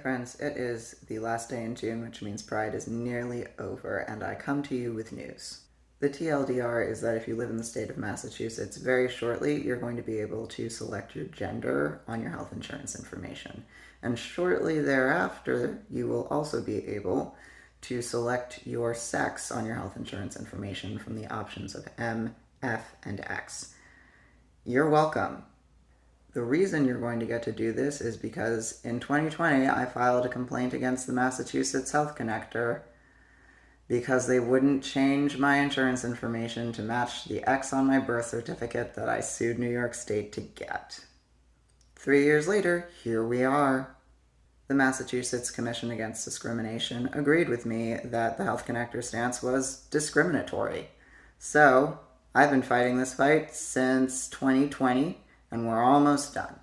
friends, it is the last day in June, which means Pride is nearly over, and I come to you with news. The TLDR is that if you live in the state of Massachusetts, very shortly you're going to be able to select your gender on your health insurance information. And shortly thereafter, you will also be able to select your sex on your health insurance information from the options of M, F, and X. You're welcome. The reason you're going to get to do this is because in 2020, I filed a complaint against the Massachusetts Health Connector because they wouldn't change my insurance information to match the X on my birth certificate that I sued New York State to get. 3 years later, here we are. The Massachusetts Commission Against Discrimination agreed with me that the Health Connector stance was discriminatory. So, I've been fighting this fight since 2020, and we're almost done.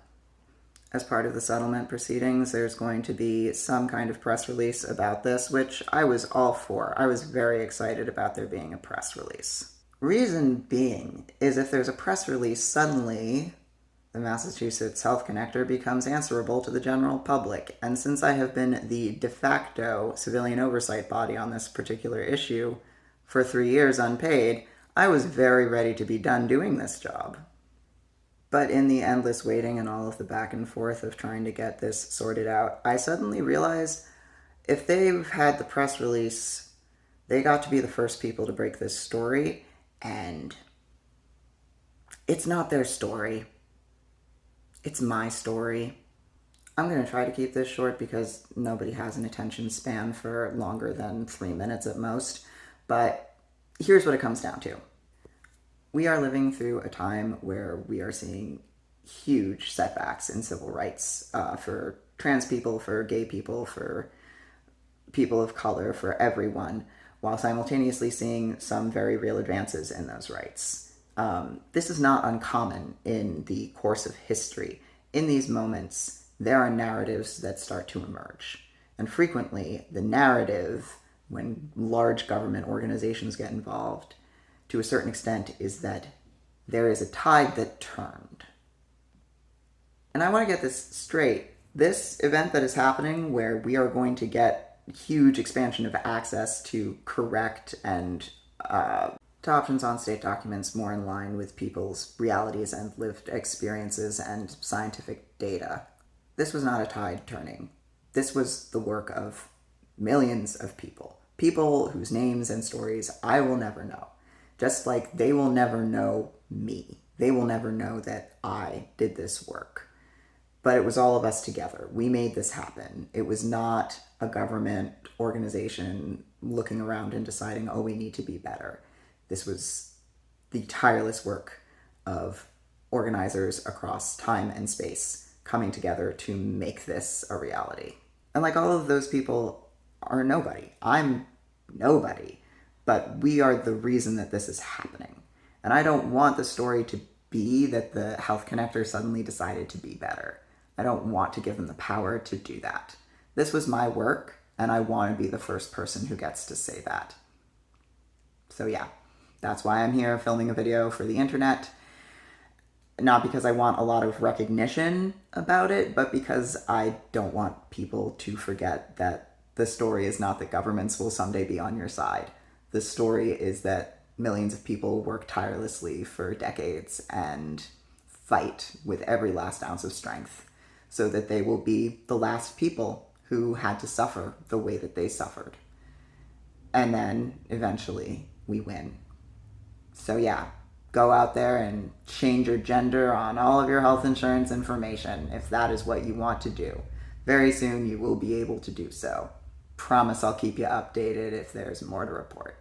As part of the settlement proceedings, there's going to be some kind of press release about this, which I was all for. I was very excited about there being a press release. Reason being is if there's a press release, suddenly the Massachusetts Health Connector becomes answerable to the general public. And since I have been the de facto civilian oversight body on this particular issue for 3 years unpaid, I was very ready to be done doing this job. But in the endless waiting and all of the back and forth of trying to get this sorted out, I suddenly realized if they've had the press release, they got to be the first people to break this story, and it's not their story. It's my story. I'm going to try to keep this short because nobody has an attention span for longer than 3 minutes at most, but here's what it comes down to. We are living through a time where we are seeing huge setbacks in civil rights for trans people, for gay people, for people of color, for everyone, while simultaneously seeing some very real advances in those rights. This is not uncommon in the course of history. In these moments, there are narratives that start to emerge. And frequently, the narrative, when large government organizations get involved, to a certain extent, is that there is a tide that turned. And I want to get this straight. This event that is happening, where we are going to get huge expansion of access to correct and to options on state documents more in line with people's realities and lived experiences and scientific data. This was not a tide turning. This was the work of millions of people. People whose names and stories I will never know. Just like they will never know me. They will never know that I did this work. But it was all of us together. We made this happen. It was not a government organization looking around and deciding, oh, we need to be better. This was the tireless work of organizers across time and space coming together to make this a reality. And like all of those people are nobody. I'm nobody. But we are the reason that this is happening. And I don't want the story to be that the Health Connector suddenly decided to be better. I don't want to give them the power to do that. This was my work, and I want to be the first person who gets to say that. So yeah, that's why I'm here filming a video for the internet. Not because I want a lot of recognition about it, but because I don't want people to forget that the story is not that governments will someday be on your side. The story is that millions of people work tirelessly for decades and fight with every last ounce of strength so that they will be the last people who had to suffer the way that they suffered. And then eventually we win. So yeah, go out there and change your gender on all of your health insurance information if that is what you want to do. Very soon you will be able to do so. Promise I'll keep you updated if there's more to report.